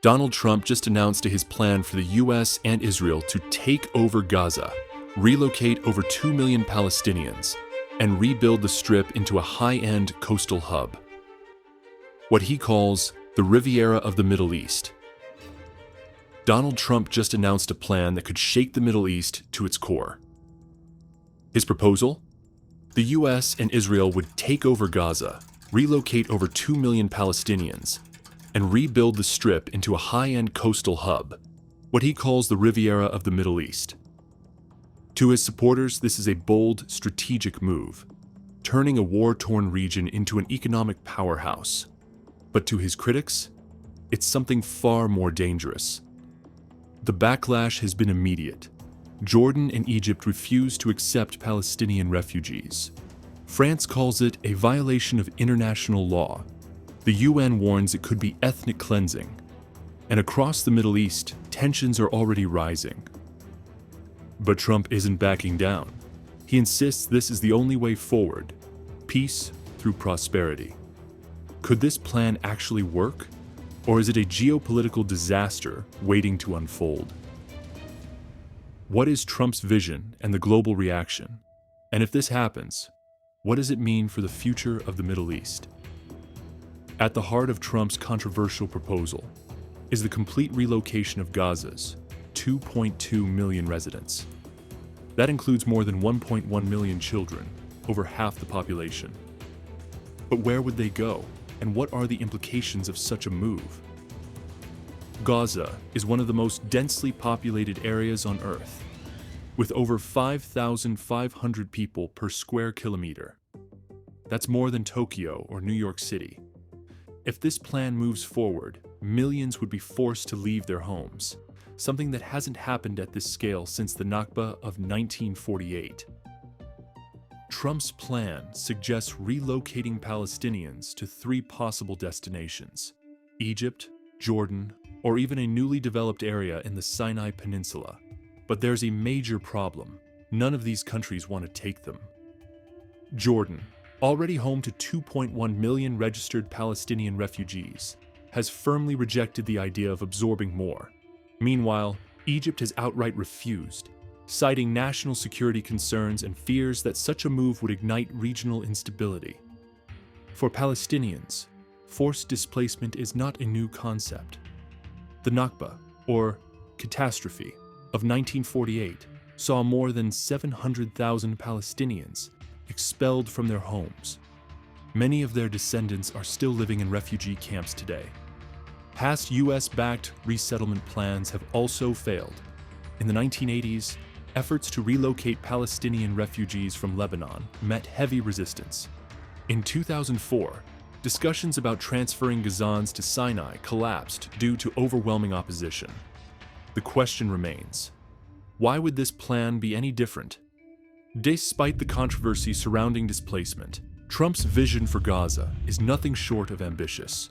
Donald Trump just announced his plan for the US and Israel to take over Gaza, relocate over 2 million Palestinians, and rebuild the Strip into a high-end coastal hub. What he calls the Riviera of the Middle East. Donald Trump just announced a plan that could shake the Middle East to its core. His proposal? The US and Israel would take over Gaza, relocate over 2 million Palestinians, and rebuild the Strip into a high-end coastal hub, what he calls the Riviera of the Middle East. To his supporters, this is a bold, strategic move, turning a war-torn region into an economic powerhouse. But to his critics, it's something far more dangerous. The backlash has been immediate. Jordan and Egypt refuse to accept Palestinian refugees. France calls it a violation of international law. The UN warns it could be ethnic cleansing. And across the Middle East, tensions are already rising. But Trump isn't backing down. He insists this is the only way forward, peace through prosperity. Could this plan actually work? Or is it a geopolitical disaster waiting to unfold? What is Trump's vision and the global reaction? And if this happens, what does it mean for the future of the Middle East? At the heart of Trump's controversial proposal is the complete relocation of Gaza's 2.2 million residents. That includes more than 1.1 million children, over half the population. But where would they go, and what are the implications of such a move? Gaza is one of the most densely populated areas on Earth, with over 5,500 people per square kilometer. That's more than Tokyo or New York City. If this plan moves forward, millions would be forced to leave their homes, something that hasn't happened at this scale since the Nakba of 1948. Trump's plan suggests relocating Palestinians to 3 possible destinations: Egypt, Jordan, or even a newly developed area in the Sinai Peninsula. But there's a major problem. None of these countries want to take them. Jordan, already home to 2.1 million registered Palestinian refugees, has firmly rejected the idea of absorbing more. Meanwhile, Egypt has outright refused, citing national security concerns and fears that such a move would ignite regional instability. For Palestinians, forced displacement is not a new concept. The Nakba, or catastrophe, of 1948 saw more than 700,000 Palestinians expelled from their homes. Many of their descendants are still living in refugee camps today. Past US-backed resettlement plans have also failed. In the 1980s, efforts to relocate Palestinian refugees from Lebanon met heavy resistance. In 2004, discussions about transferring Gazans to Sinai collapsed due to overwhelming opposition. The question remains, why would this plan be any different? Despite the controversy surrounding displacement, Trump's vision for Gaza is nothing short of ambitious.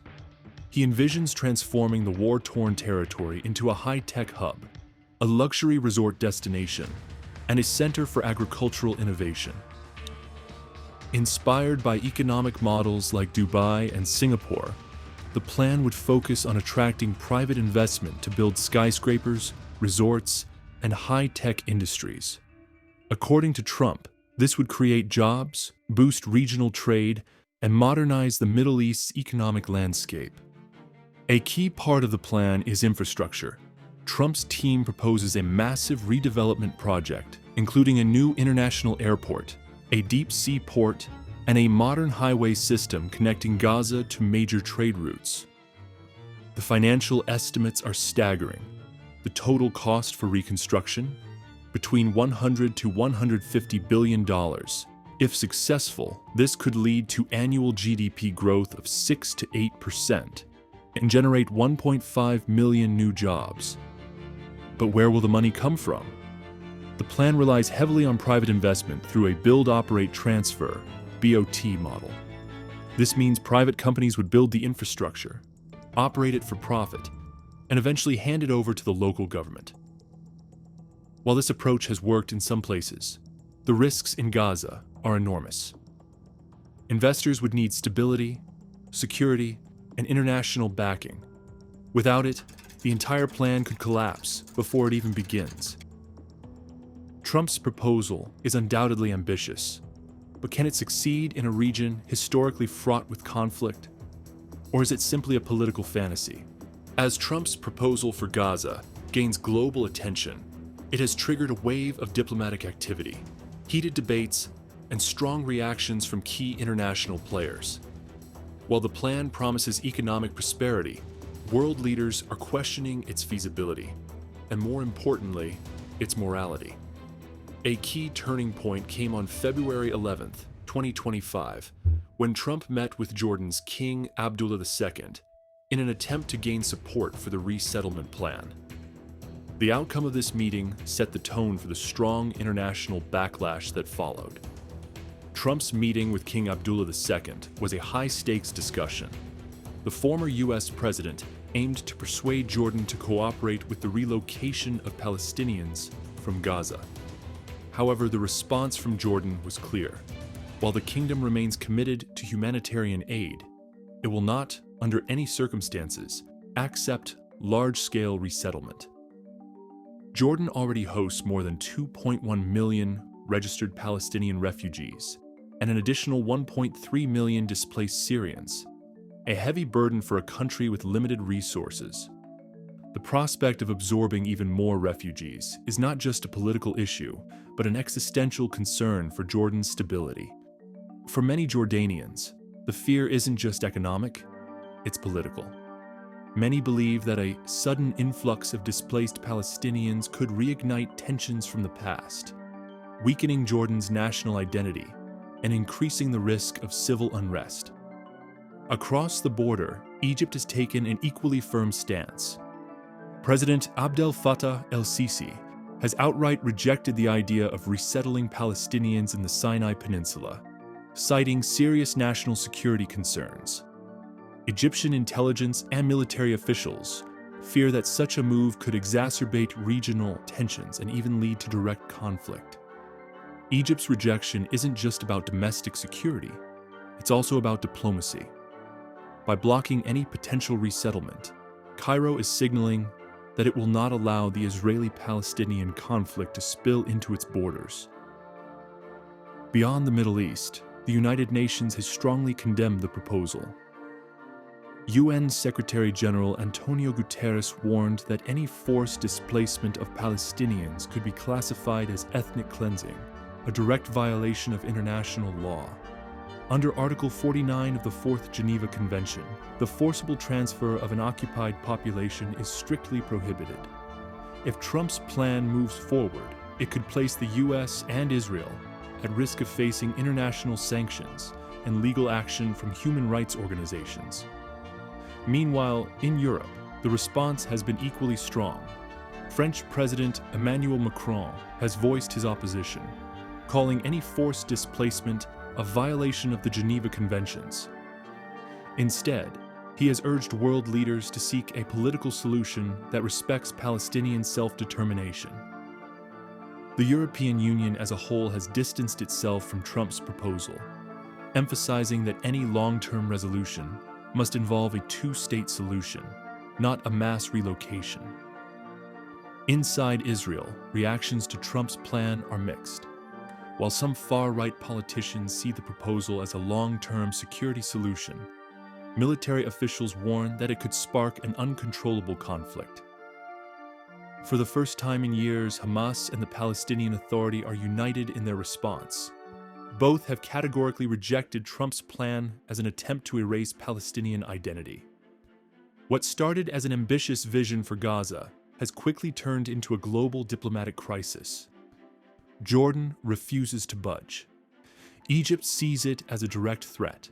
He envisions transforming the war-torn territory into a high-tech hub, a luxury resort destination, and a center for agricultural innovation. Inspired by economic models like Dubai and Singapore, the plan would focus on attracting private investment to build skyscrapers, resorts, and high-tech industries. According to Trump, this would create jobs, boost regional trade, and modernize the Middle East's economic landscape. A key part of the plan is infrastructure. Trump's team proposes a massive redevelopment project, including a new international airport, a deep-sea port, and a modern highway system connecting Gaza to major trade routes. The financial estimates are staggering. The total cost for reconstruction? Between $100 to $150 billion. If successful, this could lead to annual GDP growth of 6 to 8% and generate 1.5 million new jobs. But where will the money come from? The plan relies heavily on private investment through a build-operate-transfer (BOT) model. This means private companies would build the infrastructure, operate it for profit, and eventually hand it over to the local government. While this approach has worked in some places, the risks in Gaza are enormous. Investors would need stability, security, and international backing. Without it, the entire plan could collapse before it even begins. Trump's proposal is undoubtedly ambitious, but can it succeed in a region historically fraught with conflict? Or is it simply a political fantasy? As Trump's proposal for Gaza gains global attention, it has triggered a wave of diplomatic activity, heated debates, and strong reactions from key international players. While the plan promises economic prosperity, world leaders are questioning its feasibility, and more importantly, its morality. A key turning point came on February 11th, 2025, when Trump met with Jordan's King Abdullah II in an attempt to gain support for the resettlement plan. The outcome of this meeting set the tone for the strong international backlash that followed. Trump's meeting with King Abdullah II was a high-stakes discussion. The former U.S. president aimed to persuade Jordan to cooperate with the relocation of Palestinians from Gaza. However, the response from Jordan was clear. While the kingdom remains committed to humanitarian aid, it will not, under any circumstances, accept large-scale resettlement. Jordan already hosts more than 2.1 million registered Palestinian refugees and an additional 1.3 million displaced Syrians, a heavy burden for a country with limited resources. The prospect of absorbing even more refugees is not just a political issue, but an existential concern for Jordan's stability. For many Jordanians, the fear isn't just economic, it's political. Many believe that a sudden influx of displaced Palestinians could reignite tensions from the past, weakening Jordan's national identity and increasing the risk of civil unrest. Across the border, Egypt has taken an equally firm stance. President Abdel Fattah el-Sisi has outright rejected the idea of resettling Palestinians in the Sinai Peninsula, citing serious national security concerns. Egyptian intelligence and military officials fear that such a move could exacerbate regional tensions and even lead to direct conflict. Egypt's rejection isn't just about domestic security, it's also about diplomacy. By blocking any potential resettlement, Cairo is signaling that it will not allow the Israeli-Palestinian conflict to spill into its borders. Beyond the Middle East, the United Nations has strongly condemned the proposal. UN Secretary-General Antonio Guterres warned that any forced displacement of Palestinians could be classified as ethnic cleansing, a direct violation of international law. Under Article 49 of the Fourth Geneva Convention, the forcible transfer of an occupied population is strictly prohibited. If Trump's plan moves forward, it could place the US and Israel at risk of facing international sanctions and legal action from human rights organizations. Meanwhile, in Europe, the response has been equally strong. French President Emmanuel Macron has voiced his opposition, calling any forced displacement a violation of the Geneva Conventions. Instead, he has urged world leaders to seek a political solution that respects Palestinian self-determination. The European Union as a whole has distanced itself from Trump's proposal, emphasizing that any long-term resolution must involve a two-state solution, not a mass relocation. Inside Israel, reactions to Trump's plan are mixed. While some far-right politicians see the proposal as a long-term security solution, military officials warn that it could spark an uncontrollable conflict. For the first time in years, Hamas and the Palestinian Authority are united in their response. Both have categorically rejected Trump's plan as an attempt to erase Palestinian identity. What started as an ambitious vision for Gaza has quickly turned into a global diplomatic crisis. Jordan refuses to budge. Egypt sees it as a direct threat.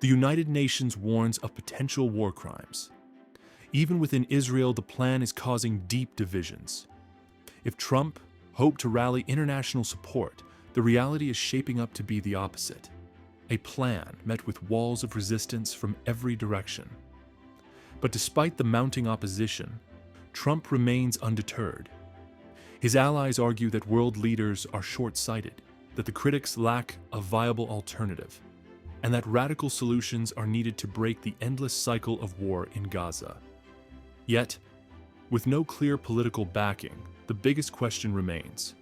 The United Nations warns of potential war crimes. Even within Israel, the plan is causing deep divisions. If Trump hoped to rally international support, the reality is shaping up to be the opposite. A plan met with walls of resistance from every direction. But despite the mounting opposition, Trump remains undeterred. His allies argue that world leaders are short-sighted, that the critics lack a viable alternative, and that radical solutions are needed to break the endless cycle of war in Gaza. Yet, With no clear political backing, the biggest question remains.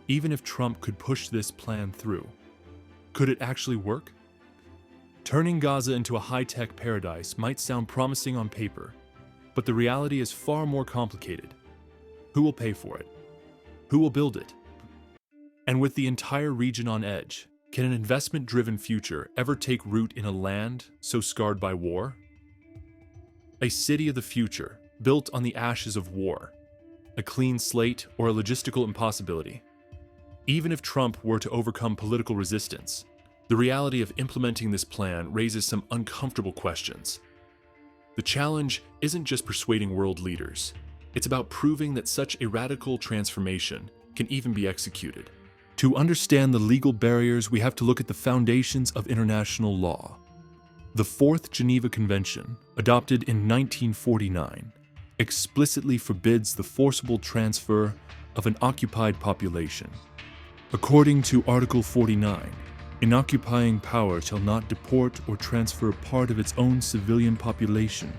Even if Trump could push this plan through, could it actually work? Turning Gaza into a high-tech paradise might sound promising on paper, but the reality is far more complicated. Who will pay for it? Who will build it? And with the entire region on edge, can an investment-driven future ever take root in a land so scarred by war? A city of the future, built on the ashes of war, a clean slate or a logistical impossibility. Even if Trump were to overcome political resistance, the reality of implementing this plan raises some uncomfortable questions. The challenge isn't just persuading world leaders. It's about proving that such a radical transformation can even be executed. To understand the legal barriers, we have to look at the foundations of international law. The Fourth Geneva Convention, adopted in 1949, explicitly forbids the forcible transfer of an occupied population. According to Article 49, an occupying power shall not deport or transfer part of its own civilian population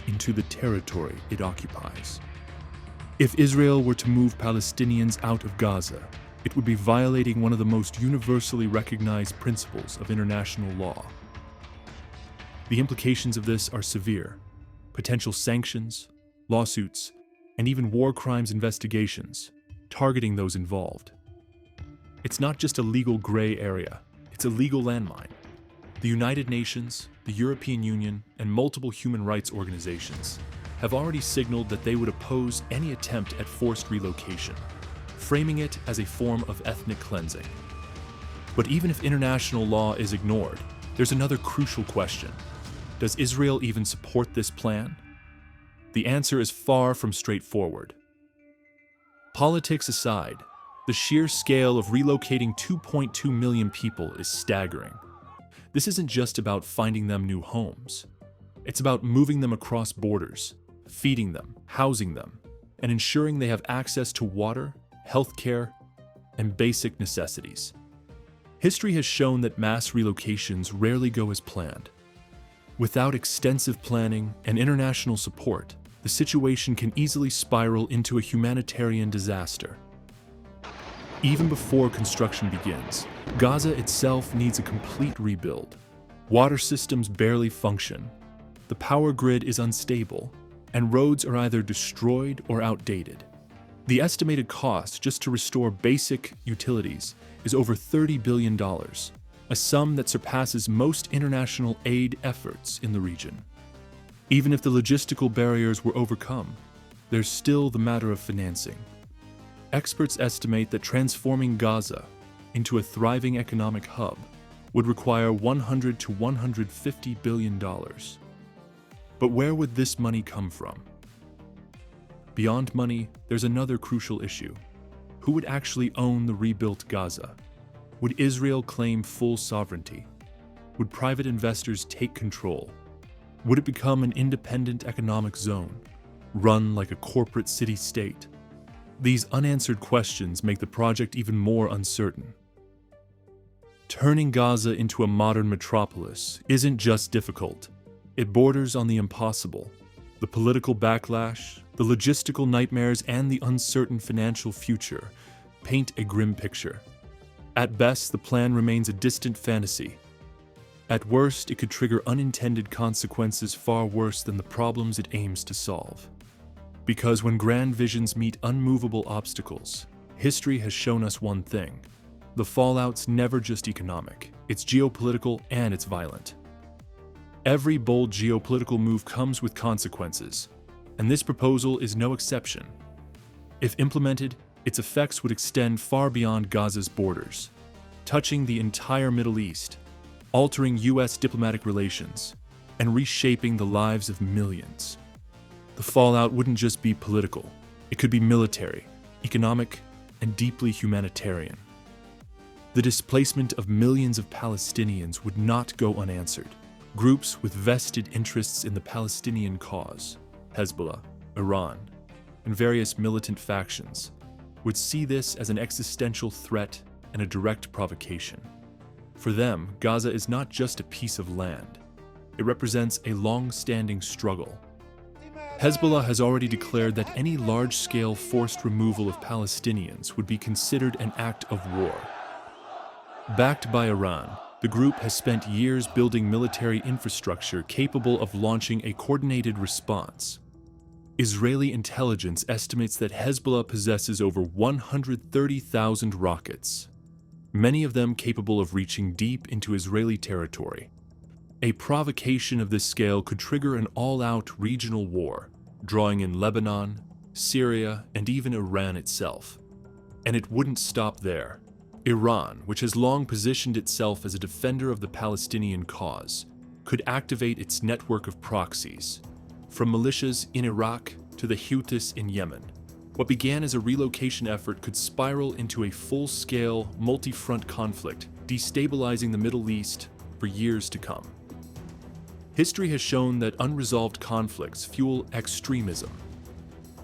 into the territory it occupies. If Israel were to move Palestinians out of Gaza, it would be violating one of the most universally recognized principles of international law. The implications of this are severe. Potential sanctions, lawsuits, and even war crimes investigations, targeting those involved. It's not just a legal gray area, it's a legal landmine. The United Nations, the European Union, and multiple human rights organizations have already signaled that they would oppose any attempt at forced relocation, framing it as a form of ethnic cleansing. But even if international law is ignored, there's another crucial question. Does Israel even support this plan? The answer is far from straightforward. Politics aside, the sheer scale of relocating 2.2 million people is staggering. This isn't just about finding them new homes. It's about moving them across borders, feeding them, housing them, and ensuring they have access to water, healthcare, and basic necessities. History has shown that mass relocations rarely go as planned. Without extensive planning and international support, the situation can easily spiral into a humanitarian disaster. Even before construction begins, Gaza itself needs a complete rebuild. Water systems barely function, the power grid is unstable, and roads are either destroyed or outdated. The estimated cost just to restore basic utilities is over $30 billion, a sum that surpasses most international aid efforts in the region. Even if the logistical barriers were overcome, there's still the matter of financing. Experts estimate that transforming Gaza into a thriving economic hub would require $100 to $150 billion. But where would this money come from? Beyond money, there's another crucial issue. Who would actually own the rebuilt Gaza? Would Israel claim full sovereignty? Would private investors take control? Would it become an independent economic zone, run like a corporate city-state? These unanswered questions make the project even more uncertain. Turning Gaza into a modern metropolis isn't just difficult. It borders on the impossible. The political backlash, the logistical nightmares, and the uncertain financial future paint a grim picture. At best, the plan remains a distant fantasy. At worst, it could trigger unintended consequences far worse than the problems it aims to solve. Because when grand visions meet unmovable obstacles, history has shown us one thing. The fallout's never just economic, it's geopolitical and it's violent. Every bold geopolitical move comes with consequences, and this proposal is no exception. If implemented, its effects would extend far beyond Gaza's borders, touching the entire Middle East, altering U.S. diplomatic relations, and reshaping the lives of millions. The fallout wouldn't just be political, it could be military, economic, and deeply humanitarian. The displacement of millions of Palestinians would not go unanswered. Groups with vested interests in the Palestinian cause, Hezbollah, Iran, and various militant factions, would see this as an existential threat and a direct provocation. For them, Gaza is not just a piece of land. It represents a long-standing struggle. Hezbollah has already declared that any large-scale forced removal of Palestinians would be considered an act of war. Backed by Iran, the group has spent years building military infrastructure capable of launching a coordinated response. Israeli intelligence estimates that Hezbollah possesses over 130,000 rockets, many of them capable of reaching deep into Israeli territory. A provocation of this scale could trigger an all-out regional war, drawing in Lebanon, Syria, and even Iran itself. And it wouldn't stop there. Iran, which has long positioned itself as a defender of the Palestinian cause, could activate its network of proxies, from militias in Iraq to the Houthis in Yemen. What began as a relocation effort could spiral into a full-scale, multi-front conflict, destabilizing the Middle East for years to come. History has shown that unresolved conflicts fuel extremism.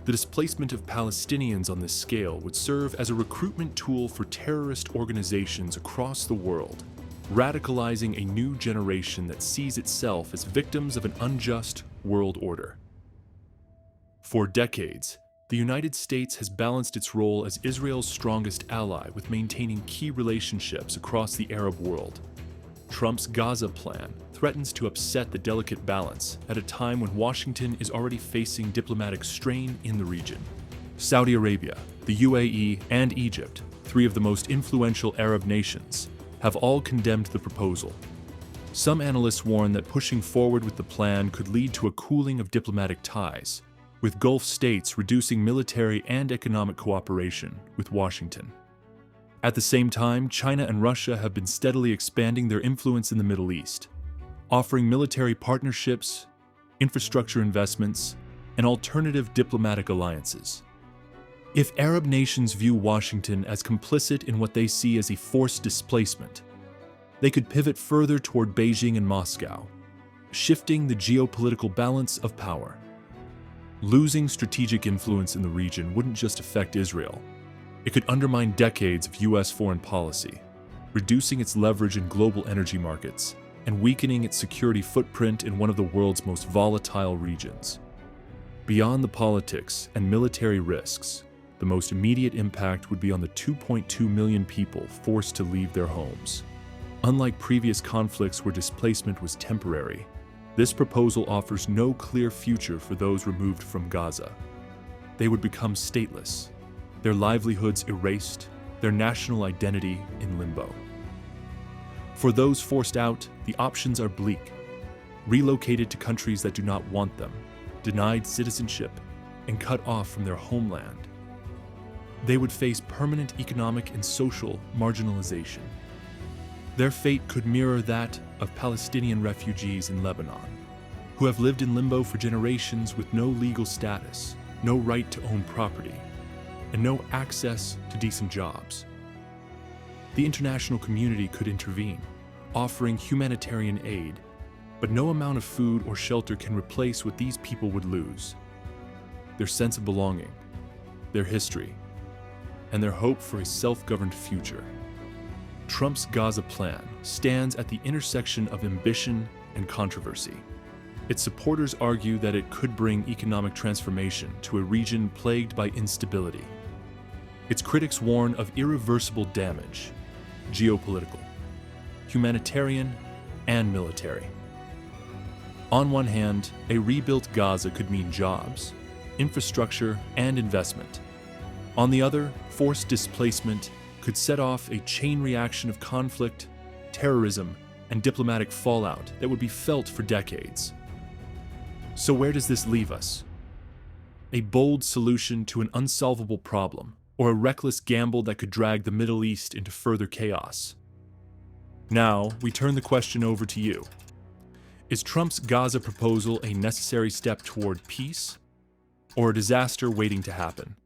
The displacement of Palestinians on this scale would serve as a recruitment tool for terrorist organizations across the world, radicalizing a new generation that sees itself as victims of an unjust world order. For decades, the United States has balanced its role as Israel's strongest ally with maintaining key relationships across the Arab world. Trump's Gaza plan threatens to upset the delicate balance at a time when Washington is already facing diplomatic strain in the region. Saudi Arabia, the UAE, and Egypt, three of the most influential Arab nations, have all condemned the proposal. Some analysts warn that pushing forward with the plan could lead to a cooling of diplomatic ties, with Gulf states reducing military and economic cooperation with Washington. At the same time, China and Russia have been steadily expanding their influence in the Middle East, offering military partnerships, infrastructure investments, and alternative diplomatic alliances. If Arab nations view Washington as complicit in what they see as a forced displacement, they could pivot further toward Beijing and Moscow, shifting the geopolitical balance of power. Losing strategic influence in the region wouldn't just affect Israel. It could undermine decades of U.S. foreign policy, reducing its leverage in global energy markets and weakening its security footprint in one of the world's most volatile regions. Beyond the politics and military risks, the most immediate impact would be on the 2.2 million people forced to leave their homes. Unlike previous conflicts where displacement was temporary, this proposal offers no clear future for those removed from Gaza. They would become stateless, their livelihoods erased, their national identity in limbo. For those forced out, the options are bleak: relocated to countries that do not want them, denied citizenship, and cut off from their homeland. They would face permanent economic and social marginalization. Their fate could mirror that of Palestinian refugees in Lebanon, who have lived in limbo for generations with no legal status, no right to own property, and no access to decent jobs. The international community could intervene, offering humanitarian aid, but no amount of food or shelter can replace what these people would lose: their sense of belonging, their history, and their hope for a self-governed future. Trump's Gaza plan stands at the intersection of ambition and controversy. Its supporters argue that it could bring economic transformation to a region plagued by instability. Its critics warn of irreversible damage: geopolitical, humanitarian, and military. On one hand, a rebuilt Gaza could mean jobs, infrastructure, and investment. On the other, forced displacement could set off a chain reaction of conflict, terrorism, and diplomatic fallout that would be felt for decades. So where does this leave us? A bold solution to an unsolvable problem, or a reckless gamble that could drag the Middle East into further chaos? Now, we turn the question over to you. Is Trump's Gaza proposal a necessary step toward peace, or a disaster waiting to happen?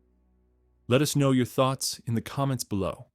Let us know your thoughts in the comments below.